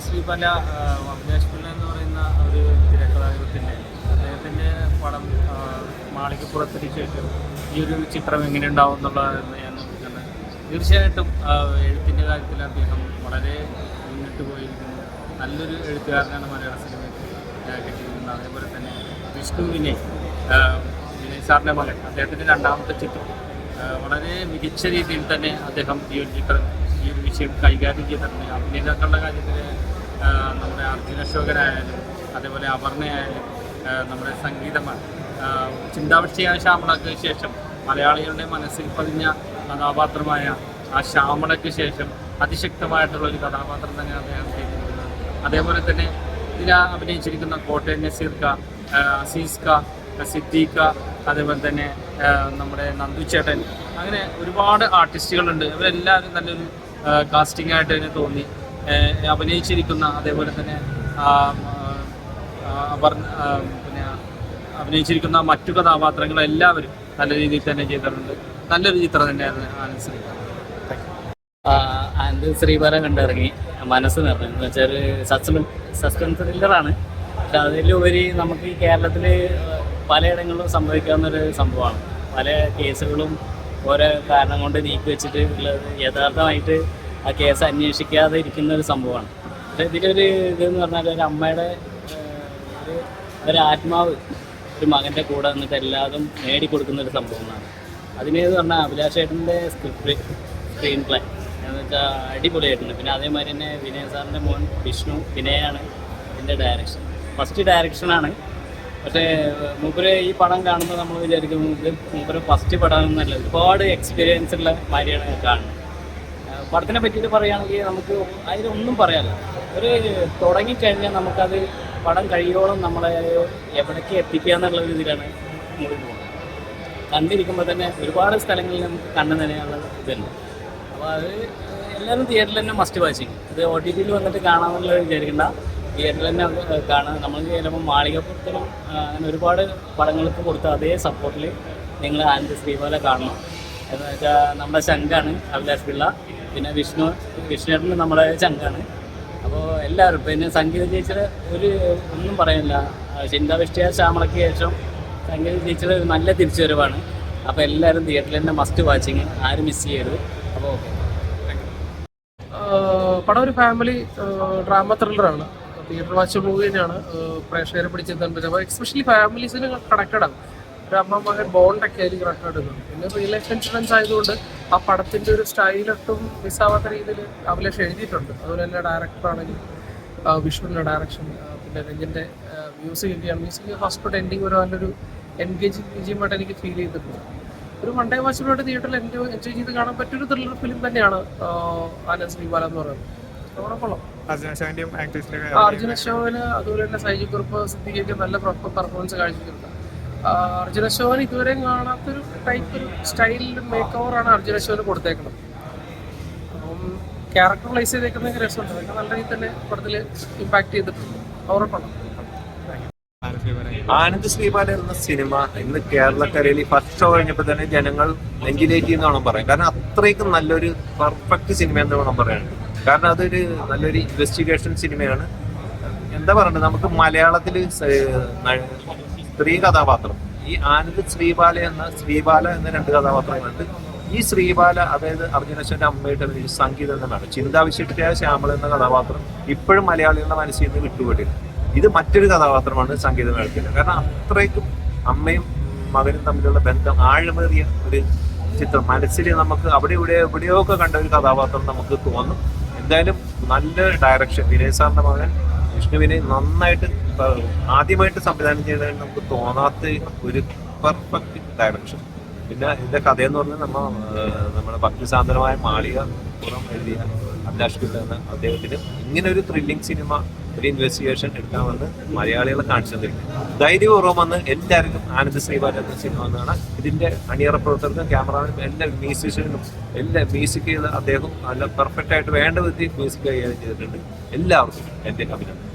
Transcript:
ശ്രീപാല അഭിലാഷ് പിള്ള എന്ന് പറയുന്ന ഒരു തിരക്കഥാകൃത്തിൻ്റെ അദ്ദേഹത്തിൻ്റെ പടം മാളികപ്പുറത്തിന് ശേഷം ഈ ഒരു ചിത്രം എങ്ങനെ ഉണ്ടാവും എന്നുള്ളതെന്ന് ഞാൻ നോക്കുന്നത്. തീർച്ചയായിട്ടും എഴുത്തിൻ്റെ കാര്യത്തിൽ അദ്ദേഹം വളരെ മുന്നിട്ട് പോയിരിക്കുന്നു. നല്ലൊരു എഴുത്തുകാരനാണ് മലയാള സിനിമയിൽ കിട്ടിയിരിക്കുന്നത്. അതേപോലെ തന്നെ വിഷ്ണു വിനയ് സാറിൻ്റെ മകൻ, അദ്ദേഹത്തിൻ്റെ രണ്ടാമത്തെ ചിത്രം വളരെ മികച്ച രീതിയിൽ തന്നെ അദ്ദേഹം ഈ ഒരു വിഷയം കൈകാര്യം ചെയ്തിട്ടുണ്ട്. അഭിനേതാക്കളുടെ കാര്യത്തിൽ നമ്മുടെ അർജുന അശോകനായാലും അതേപോലെ അപർണയായാലും നമ്മുടെ സംഗീതമാണ് ചിന്താവിഷയായ ശ്യാമളയ്ക്ക് ശേഷം മലയാളികളുടെ മനസ്സിൽ പതിഞ്ഞ കഥാപാത്രമായ ആ ശ്യാമളയ്ക്ക് ശേഷം അതിശക്തമായിട്ടുള്ളൊരു കഥാപാത്രം തന്നെ അദ്ദേഹം ചെയ്തിരിക്കുന്നത്. അതേപോലെ തന്നെ ഇതിൽ അഭിനയിച്ചിരിക്കുന്ന കോട്ടയം നസീർക്ക, അസീസ്ക, സിദ്ദീഖ, അതേപോലെ തന്നെ നമ്മുടെ നന്ദുചേട്ടൻ, അങ്ങനെ ഒരുപാട് ആർട്ടിസ്റ്റുകളുണ്ട്. ഇവരെല്ലാവരും നല്ലൊരു കാസ്റ്റിംഗ് ആയിട്ട് തന്നെ തോന്നി. അഭിനയിച്ചിരിക്കുന്ന അതേപോലെ തന്നെ പിന്നെ അഭിനയിച്ചിരിക്കുന്ന മറ്റു കഥാപാത്രങ്ങളെല്ലാവരും നല്ല രീതിയിൽ തന്നെ ചെയ്തിട്ടുണ്ട്. നല്ലൊരു ചിത്രം തന്നെയായിരുന്നു ആനന്ദ് ശ്രീപാല. ആനന്ദ് ശ്രീപാല കണ്ടിറങ്ങി മനസ്സ് നിറഞ്ഞു. എന്ന് വെച്ചാൽ സസ്പെൻസ് ത്രില്ലറാണ്. പക്ഷെ അതിലുപരി നമുക്ക് ഈ കേരളത്തിൽ പലയിടങ്ങളിലും സംഭവിക്കാവുന്നൊരു സംഭവമാണ്. പല കേസുകളും ഓരോ കാരണം കൊണ്ട് നീക്കി വെച്ചിട്ട് ഉള്ളത് യഥാർത്ഥമായിട്ട് ആ കേസ് അന്വേഷിക്കാതെ ഇരിക്കുന്ന ഒരു സംഭവമാണ്. പക്ഷെ ഇതിലൊരു ഇതെന്ന് പറഞ്ഞാൽ ഒരു അമ്മയുടെ ഒരു ആത്മാവ് ഒരു മകൻ്റെ കൂടെ നിന്നിട്ട് എല്ലാതും നേടിക്കൊടുക്കുന്ന ഒരു സംഭവമാണ്. അതിനെന്ന് പറഞ്ഞാൽ അഭിലാഷ് ഏട്ടൻ്റെ സ്ക്രീൻ പ്ലേ എന്ന് വെച്ചാൽ അടിപൊളിയായിട്ടുണ്ട്. പിന്നെ അതേമാതിരി തന്നെ വിനയ് സാറിൻ്റെ മോൻ വിഷ്ണു വിനയാണ് ഇതിൻ്റെ ഡയറക്ഷൻ. ഫസ്റ്റ് ഡയറക്ഷനാണ്. പക്ഷേ മൂപ്പര് ഈ പടം കാണുമ്പോൾ നമ്മൾ വിചാരിക്കും മൂപ്പര് ഫസ്റ്റ് പടം എന്നല്ല, ഒരുപാട് എക്സ്പീരിയൻസ് ഉള്ള മാതിരിയാണ് കാണുന്നത്. പടത്തിനെ പറ്റിയിട്ട് പറയുകയാണെങ്കിൽ നമുക്ക് അതിലൊന്നും പറയാനില്ല. ഒരു തുടങ്ങിക്കഴിഞ്ഞാൽ നമുക്കത് പടം കഴിയോളം നമ്മളെ എവിടേക്ക് എത്തിക്കുക എന്നുള്ള ഒരു ഇതിലാണ് മൂവി പോകുന്നത്. കണ്ടിരിക്കുമ്പോൾ തന്നെ ഒരുപാട് സ്ഥലങ്ങളിൽ നമുക്ക് കണ്ടു തന്നെയുള്ള ഇതുണ്ട്. അപ്പോൾ അത് എല്ലാവരും തിയേറ്ററിൽ തന്നെ മസ്റ്റ് വാച്ചിങ്. ഇത് OTT വന്നിട്ട് കാണാമെന്നുള്ളത് വിചാരിക്കേണ്ട, തിയേറ്ററിൽ തന്നെ കാണാൻ. നമ്മൾ ചിലപ്പോൾ മാളികപ്പുറത്തിനും അങ്ങനെ ഒരുപാട് പടങ്ങൾക്ക് കൊടുത്ത അതേ സപ്പോർട്ടിൽ നിങ്ങൾ ആനന്ദ് ശ്രീപാല കാണണം. എന്ന് വെച്ചാൽ നമ്മുടെ ചങ്കാണ് അഭിലാഷ് പിള്ള, പിന്നെ വിഷ്ണുവേട്ടന് നമ്മുടെ ചങ്കാണ്. അപ്പോൾ എല്ലാവരും പിന്നെ സംഗീത ടീച്ചർ ഒന്നും പറയാനില്ല. ചിന്താവിഷ്ടയ ശ്യാമളയ്ക്ക് ശേഷം സംഗീത ടീച്ചർ ഒരു നല്ല തിരിച്ചുവരവാണ്. അപ്പോൾ എല്ലാവരും തിയേറ്ററിൽ തന്നെ മസ്റ്റ് വാച്ചിങ്, ആരും മിസ് ചെയ്യരുത്. അപ്പോൾ ഓക്കെ, പടം ഒരു ഫാമിലി ഡ്രാമ ത്രില്ലറാണ്. തിയേറ്റർ വാച്ച് മൂവി തന്നെയാണ്. പ്രേക്ഷകരെ പിടിച്ചെത്താൻ അപ്പോൾ എക്സ്പെഷ്യലി ഫാമിലീസിന് കണക്റ്റഡ് ആണ്. ഒരു അമ്മ മകൻ ബോണ്ടൊക്കെ ആയിരിക്കും കണക്റ്റഡ് ആണ്. പിന്നെ റിയൽ ലൈഫ് ഇൻഷുറൻസ് ആയതുകൊണ്ട് ആ പടത്തിൻ്റെ ഒരു സ്റ്റൈലൊട്ടും മിസ്സാവാത്ത രീതിയിൽ അഭിലാഷ് എഴുതിയിട്ടുണ്ട്. അതുപോലെ തന്നെ ഡയറക്ടറാണെങ്കിൽ വിഷ്ണുവിൻ്റെ ഡയറക്ഷൻ, പിന്നെ രഞ്ജൻ്റെ മ്യൂസിക് ഒക്കെയാണ്. മ്യൂസിക് ഫസ്റ്റ് തൊട്ട് എൻഡിങ് ഒരു നല്ലൊരു എൻഗേജിങ്ങായിട്ട് എനിക്ക് ഫീൽ ചെയ്തിട്ടുണ്ട്. ഒരു വൺ ഡേ വാച്ചിലൂടെ തിയേറ്ററിൽ എൻജോയ് ചെയ്ത് കാണാൻ പറ്റിയൊരു ത്രില്ലർ ഫിലിം തന്നെയാണ് ആനന്ദ് ശ്രീപാല എന്ന് പറയുന്നത്. അവിടെ കൊള്ളാം. അർജുന അശോകന് അതുപോലെ തന്നെ സൈജു കുറുപ്പ്, സിദ്ദീഖൊക്കെ നല്ല പെർഫോമൻസ് കാഴ്ചവെച്ചിട്ടുണ്ട്. അർജുന അശോകൻ ഇതുവരെയും കാണാത്തൊരു ടൈപ്പ് ഒരു സ്റ്റൈലിൽ മേക്ക് ഓവറാണ് അർജുന അശോകന് കൊടുത്തേക്കുന്നത്. അപ്പം ക്യാരക്ടർ പ്ലേസ് ചെയ്തേക്കുന്ന രസമുണ്ട്. അതൊക്കെ നല്ല രീതിയിൽ തന്നെ പടത്തിൽ ഇമ്പാക്ട് ചെയ്തിട്ടുണ്ട്. ഉറപ്പാണ്. ആനന്ദ് ശ്രീപാല എന്ന സിനിമ ഇന്ന് കേരളക്കരയിൽ ഫസ്റ്റ് ഷോ കഴിഞ്ഞപ്പോൾ തന്നെ ജനങ്ങൾ നെഞ്ചിലേറ്റി എന്ന് വേണം പറയാം. കാരണം അത്രയ്ക്കും നല്ലൊരു പെർഫെക്റ്റ് സിനിമ എന്ന് വേണം പറയാൻ. കാരണം അതൊരു നല്ലൊരു ഇൻവെസ്റ്റിഗേഷൻ സിനിമയാണ്. എന്താ പറയുന്നത്, നമുക്ക് മലയാളത്തിൽ സ്ത്രീ കഥാപാത്രം ഈ ആനന്ദ് ശ്രീപാല എന്ന രണ്ട് കഥാപാത്രങ്ങളുണ്ട്. ഈ ശ്രീപാല അതായത് അർജുനേശ്വരന്റെ അമ്മയുടെ സംഗീതം എന്നാണ്. ചിന്താവിശിഷ്ടയായ ശ്യാമള എന്ന കഥാപാത്രം ഇപ്പോഴും മലയാളികളുടെ മനസ്സിൽ നിന്ന് വിട്ടുപോയിട്ടില്ല. ഇത് മറ്റൊരു കഥാപാത്രമാണ് സംഗീതം കേൾക്കുന്നത്. കാരണം അത്രയ്ക്കും അമ്മയും മകനും തമ്മിലുള്ള ബന്ധം ആഴമേറിയ ഒരു ചിത്രം. മനസ്സിൽ നമുക്ക് എവിടെയോ ഒക്കെ കണ്ട ഒരു കഥാപാത്രം നമുക്ക് തോന്നും. എന്തായാലും നല്ല ഡയറക്ഷൻ. വിനയ് സാറിന്റെ മകൻ വിഷ്ണുവിനെ നന്നായിട്ട് ആദ്യമായിട്ട് സംവിധാനം ചെയ്തതിന് നമുക്ക് തോന്നാത്ത ഒരു പെർഫെക്റ്റ് ഡയറക്ഷൻ. പിന്നെ ഇതിന്റെ കഥയെന്ന് പറഞ്ഞാൽ നമ്മുടെ ഭക്തിസാന്ദ്രമായ മാളിക പുറം എഴുതിയ അഭിലാഷ് പിള്ള എന്ന അദ്ദേഹത്തിന് ഇങ്ങനെ ഒരു ത്രില്ലിംഗ് സിനിമ, ഒരു ഇൻവെസ്റ്റിഗേഷൻ എടുക്കാമെന്ന് മലയാളികളെ കാണിച്ചു തന്നിരിക്കുന്നു. ധൈര്യപൂർവ്വം വന്ന് എല്ലാവർക്കും ആനന്ദ് ശ്രീപാല എന്ന സിനിമ എന്നാണ്. ഇതിന്റെ അണിയറ പ്രവർത്തകർക്കും ക്യാമറാമാനും എല്ലാ മ്യൂസിഷ്യനും എല്ലാം മ്യൂസിക് ചെയ്ത് അദ്ദേഹം നല്ല പെർഫെക്റ്റ് ആയിട്ട് വേണ്ട വിധത്തിൽ മ്യൂസിക് കൈകാര്യം ചെയ്തിട്ടുണ്ട്. എല്ലാവർക്കും എൻ്റെ അഭിനന്ദനം.